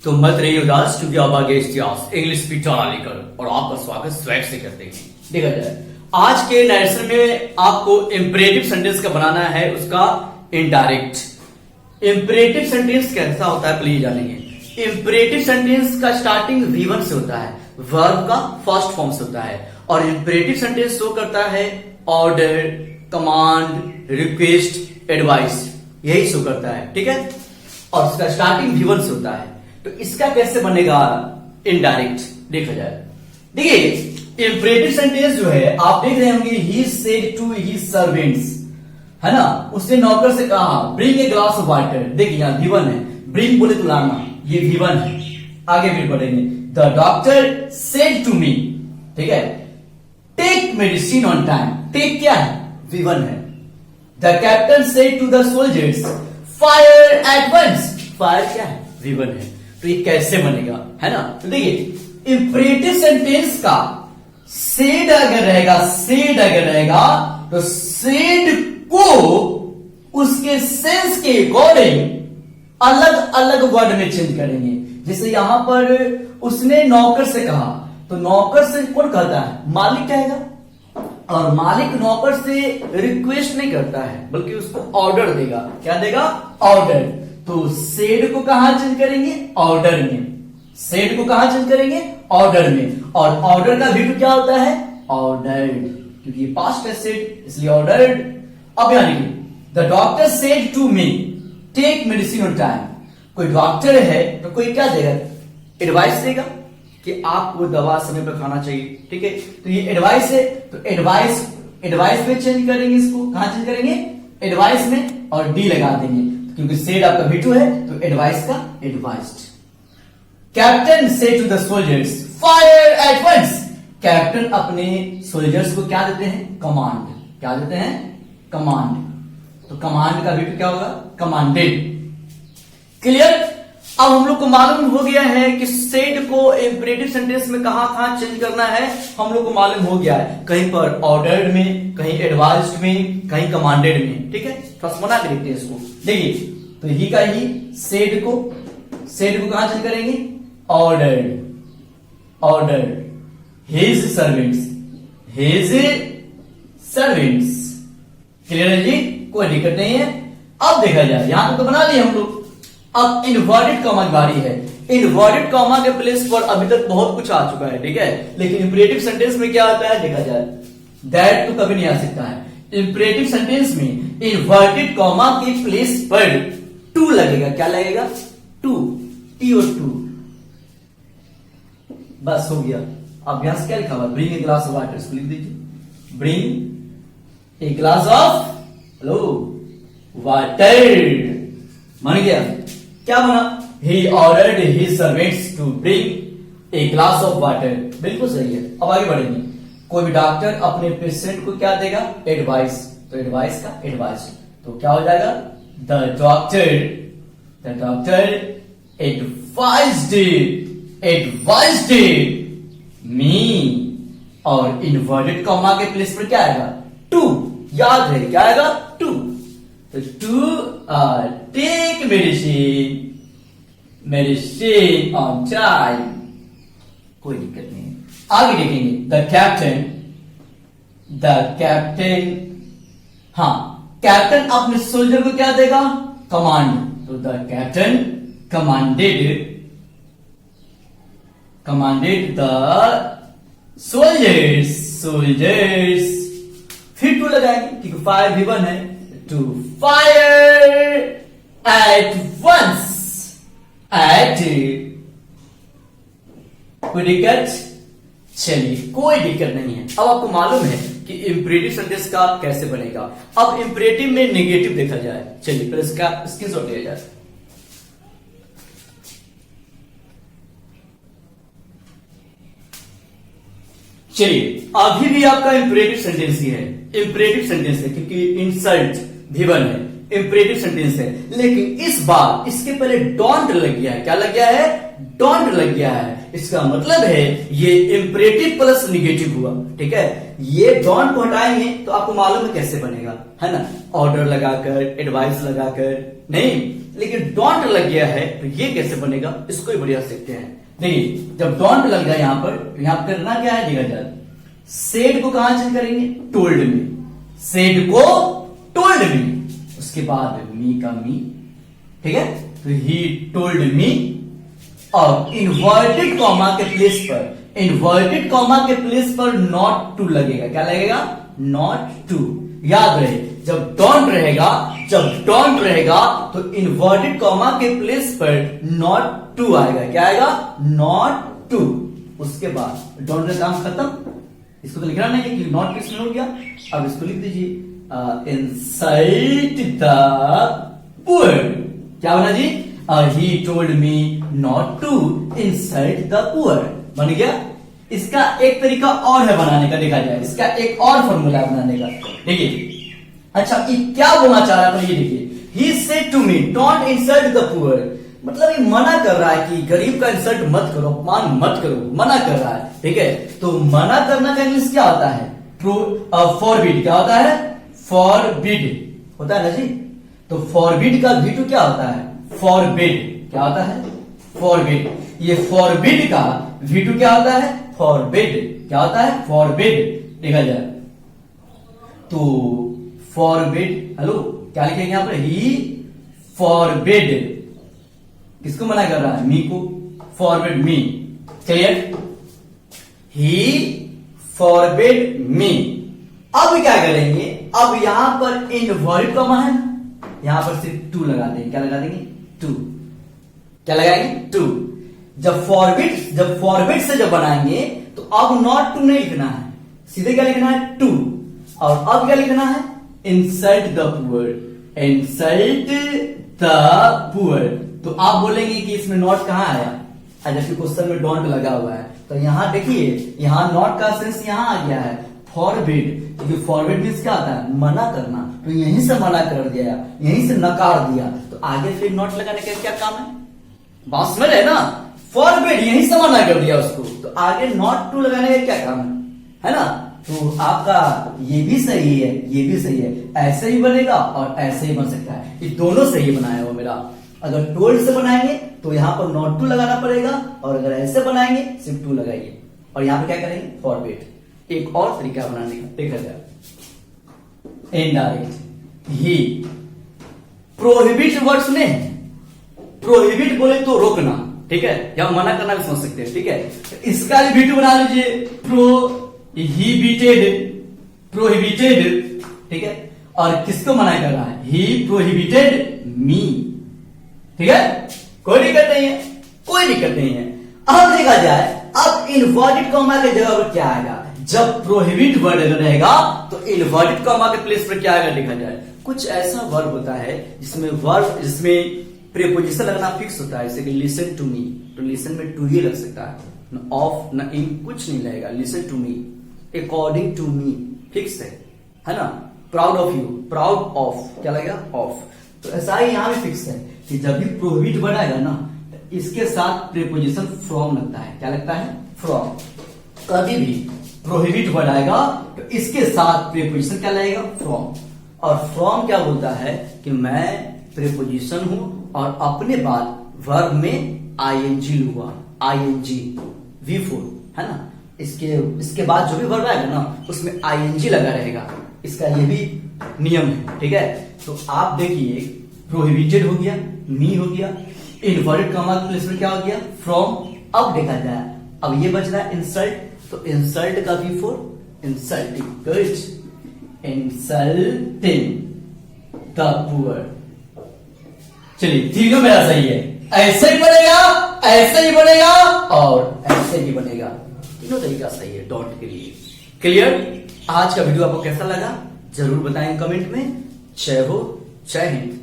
तो मत रहिए उदास क्योंकि अब आगे इतिहास इंग्लिश की चारा लेकर और आपका स्वागत स्वैग से करते हैं। देखा जाए आज के नरेशन में आपको इंपरेटिव सेंटेंस का बनाना है, उसका इनडायरेक्ट। इंपरेटिव सेंटेंस कैसा होता है प्लीज जानेंगे। इंपरेटिव सेंटेंस का स्टार्टिंग V1 से होता है, वर्ब का फर्स्ट फॉर्म से होता है और इंपरेटिव सेंटेंस शो करता है ऑर्डर, कमांड, रिक्वेस्ट, एडवाइस, यही शो करता है। ठीक है, और उसका स्टार्टिंग V1 से होता है। तो इसका कैसे बनेगा इनडायरेक्ट देखा जाए। देखिए इंपरेटिव सेंटेंस जो है आप देख रहे होंगे, he said to his servants, है ना, उसने नौकर से कहा bring a glass of water. देखिए यहां V1 है, ब्रिंग बोले तो लाना, ये V1 है। आगे फिर बढ़ेंगे, the doctor said to me, ठीक है, take medicine on time. Take क्या है, V1 है। The captain said to the soldiers fire at once. Fire क्या है, V1 है। तो ये कैसे बनेगा, है ना। तो देखिए इंपरेटिव सेंटेंस का सेड अगर रहेगा तो सेड को उसके सेंस के अकॉर्डिंग अलग अलग वर्ड में चेंज करेंगे। जैसे यहां पर उसने नौकर से कहा, तो नौकर से कौन कहता है, मालिक कहेगा, और मालिक नौकर से रिक्वेस्ट नहीं करता है बल्कि उसको ऑर्डर देगा। क्या देगा, ऑर्डर। तो सेड को कहां चेंज करेंगे, ऑर्डर में। सेड को कहां चेंज करेंगे, ऑर्डर में। और ऑर्डर का भी क्या होता है, ऑर्डर्ड, क्योंकि पास्ट है सेड इसलिए ऑर्डर्ड। अब यहां देखिए, the doctor said to me take medicine on time. कोई डॉक्टर है तो कोई क्या देगा, एडवाइस देगा कि आपको दवा समय पर खाना चाहिए। ठीक है, तो ये एडवाइस है, तो एडवाइस में चेंज करेंगे, इसको कहां चेंज करेंगे, एडवाइस में, और डी लगा देंगे क्योंकि सेड आपका V2 है तो एडवाइस का advised. Captain said to the soldiers fire at once. Captain अपने सोल्जर्स को क्या देते हैं, कमांड। क्या देते हैं, कमांड। तो कमांड का V2 क्या होगा, कमांडेड। क्लियर। अब हम लोग को मालूम हो गया है कि सेड को इंपरेटिव सेंटेंस में कहां चेंज करना है, हम लोग को मालूम हो गया है। कहीं पर ऑर्डर्ड में, कहीं एडवाइस्ड में, कहीं कमांडेड में। ठीक है, थोड़ा बना के देखते हैं इसको। देखिए तो ही का ही सेड को कहां चेंज करेंगे, ऑर्डर्ड। हिज सर्वेंट्स क्लियर है जी, कोई दिक्कत नहीं है। अब देखा जाए, यहां तो बना लिए हम लोग। अब इनवर्टेड कॉमा की बारी है। इनवर्टेड कॉमा के प्लेस पर अभी तक बहुत कुछ आ चुका है, ठीक है, लेकिन इंपरेटिव सेंटेंस में क्या आता है देखा जाए, दैट तो कभी नहीं आ सकता है। इंपरेटिव सेंटेंस में इनवर्टेड कॉमा के प्लेस पर टू लगेगा। क्या लगेगा, टू, टी और टू, बस हो गया। अब यहां से क्या लिखा हुआ, bring a glass of water, इसको लिख दीजिए, bring a glass of water. मान गया, क्या बना, he ordered his servants to bring a glass of water. बिल्कुल सही है। अब आगे बढ़ेंगे, कोई भी डॉक्टर अपने पेशेंट को क्या देगा, एडवाइस। तो एडवाइस का एडवाइस, तो क्या हो जाएगा, द डॉक्टर एडवाइज्ड मी। और इनवर्टेड कॉमा के प्लेस पर क्या आएगा, टू। याद है क्या आएगा, टू। तो to take medicine on time, कोई दिक्कत नहीं है। आगे देखेंगे, द कैप्टन, हाँ, कैप्टन अपने सोल्जर को क्या देगा, कमांड। तो the captain commanded the soldiers. फिर टू लगाएंगे क्योंकि फायर V1 है, टू फायर एट वंस। कोई दिक्कत, चलिए कोई दिक्कत नहीं है। अब आपको मालूम है कि इंपरेटिव सेंटेंस का कैसे बनेगा। अब इंपरेटिव में नेगेटिव देखा जाए, चलिए फिर इसका स्क्रीनशॉट लिया जाए। चलिए अभी भी आपका इंपरेटिव सेंटेंस ही है, इंपरेटिव सेंटेंस है क्योंकि इंसल्ट V1 है, इंपरेटिव सेंटेंस है, लेकिन इस बार इसके पहले डोंट लग गया है। क्या लग गया है? डोंट लग गया है। इसका मतलब है ये इंपरेटिव प्लस निगेटिव हुआ। ठीक है, ये डोंट को हटाएंगे तो आपको मालूम है कैसे बनेगा, है ना, ऑर्डर लगाकर, एडवाइस लगाकर नहीं, लेकिन डोंट लग गया है तो ये कैसे बनेगा, इसको ही बढ़िया सीखते हैं। देखिए, जब डोंट लग गया यहां पर, तो यहां पर करना क्या है, देखा जाए, सेड को कहां चेंज करेंगे? टोल्ड में। सेड को टोल्ड मी, उसके बाद मी का मी। ठीक है, तो ही टोल्ड मी, और इन्वर्टेड कॉमा के प्लेस पर, इन्वर्टेड कॉमा के प्लेस पर नॉट टू लगेगा। क्या लगेगा? Not to. याद रहे, जब डोंट रहेगा, जब डोंट रहेगा तो इन्वर्टेड कॉमा के प्लेस पर नॉट टू आएगा। क्या आएगा? Not to. उसके बाद डोंट का काम खत्म, इसको तो लिखना नहीं है कि नॉट किसमें हो गया। अब इसको लिख दीजिए, इंसल्ट द पुअर। क्या बना जी? He told me not to insult the poor. बन गया। इसका एक तरीका और है बनाने का, देखा जाए, इसका एक और फॉर्मूला बनाने का। देखिए, अच्छा ये क्या बोलना चाह रहा था, ये देखिए, he said to me don't insult the poor, मतलब ये मना कर रहा है कि गरीब का इंसल्ट मत करो, अपमान मत करो, मना कर रहा है। ठीक है, तो मना करना का इंग्लिश क्या होता है? फॉरबिड। क्या होता है? फॉरबिड होता है ना जी। तो फॉरबिड का V2 क्या होता है? फॉरबिड। क्या होता है? फॉरबिड। ये फॉरबिड का V2 क्या होता है? फॉरबिड। क्या होता है? फॉरबिड। देखा जाए तो फॉरबिड, हेलो क्या लिखेंगे यहां पर? ही फॉरबिड, किसको मना कर रहा है? मी को। फॉरबिड मी। क्लियर? ही फॉरबिड मी। अब क्या करेंगे? अब यहां पर इनवर्टेड कॉमा है, यहां पर सिर्फ टू लगा देंगे। क्या लगा देंगे? टू। क्या लगाएंगे? टू। जब फॉरबिड से जब बनाएंगे तो अब नॉट टू नहीं लिखना है, सीधे क्या लिखना है? टू। और अब क्या लिखना है? Insult the poor. Insult the poor. तो आप बोलेंगे कि इसमें नॉट कहां आया, जबकि क्वेश्चन में डोंट लगा हुआ है। तो यहां देखिए, यहां नॉट का सेंस यहां आ गया है, फॉरबिड। क्योंकि फॉरबिड मीन्स क्या होता है? मना करना। तो यहीं से मना कर दिया, यहीं से नकार दिया, तो आगे फिर नॉट लगाने का क्या काम है? बात समझ रहे ना? फॉरबिड यहीं से मना कर दिया उसको, तो आगे नॉट टू लगाने का क्या काम है ना? तो आपका ये भी सही है, ये भी सही है, ऐसे ही बनेगा और ऐसे ही बन सकता है। ये दोनों सही बनाया हुआ मेरा। अगर टोल्ड से बनाएंगे तो यहां पर नॉट टू लगाना पड़ेगा, और अगर ऐसे बनाएंगे सिर्फ टू लगाइए, और यहां पर क्या करेंगे? फॉरबिड। एक और तरीका बनाने का, देखा जाए, इनडायरेक्ट। ही प्रोहिबिट वर्ड्स में, प्रोहिबिट बोले तो रोकना, ठीक है, या मना करना भी समझ सकते हैं। ठीक है, इसका भी V2 बना लीजिए, प्रोहिबिटेड। प्रोहिबिटेड, ठीक है, और किसको मना कर रहा है? ही प्रोहिबिटेड मी। ठीक है, कोई दिक्कत नहीं है, कोई दिक्कत नहीं है। अब देखा जाए, अब इनवर्टेड कॉमा की जगह पर क्या आएगा? जब प्रोहिबिट वर्ड रहेगा तो इनवर्टेड कॉमा के प्लेस पर क्या आएगा? देखा जाए, कुछ ऐसा वर्ब होता है जिसमें प्रीपोजिशन लगना फिक्स होता है, जैसे कि लिसन टू मी, तो लिसन में टू ही लग सकता है, न ऑफ न इन, कुछ नहीं लगेगा। Listen to me, according to me fix है ना? Proud of you, proud of क्या लगेगा? ऑफ। तो ऐसा ही यहां भी फिक्स है कि जब भी प्रोहिबिट वर्ड आएगा ना, तो इसके साथ प्रीपोजिशन फ्रॉम लगता है। क्या लगता है? फ्रॉम। कभी भी प्रोहिबिट वर्ड आएगा तो इसके साथ प्रीपोजिशन क्या लगेगा? फ्रॉम। और फ्रॉम क्या बोलता है कि मैं प्रीपोजिशन हूं और अपने बाद वर्ब में आईएनजी लूंगा, आईएनजी V4, है ना? इसके बाद जो भी वर्ब आएगा ना उसमें आईएनजी लगा रहेगा, इसका ये भी नियम है। ठीक है, तो आप देखिए, प्रोहिबिटेड हो गया, मी हो गया, इनवर्टेड कॉमा के प्लेस में क्या हो गया? फ्रॉम। अब देखा जाए, अब ये बच रहा है इंसल्ट, तो इंसल्ट का V4, insulting, good, insulting the poor. चलिए, तीनों मेरा सही है, ऐसे ही बनेगा, ऐसे ही बनेगा और ऐसे ही बनेगा, तीनों तरीका सही है डॉट के लिए। क्लियर? आज का वीडियो आपको कैसा लगा जरूर बताएं कमेंट में। जय हो, जय हिंद।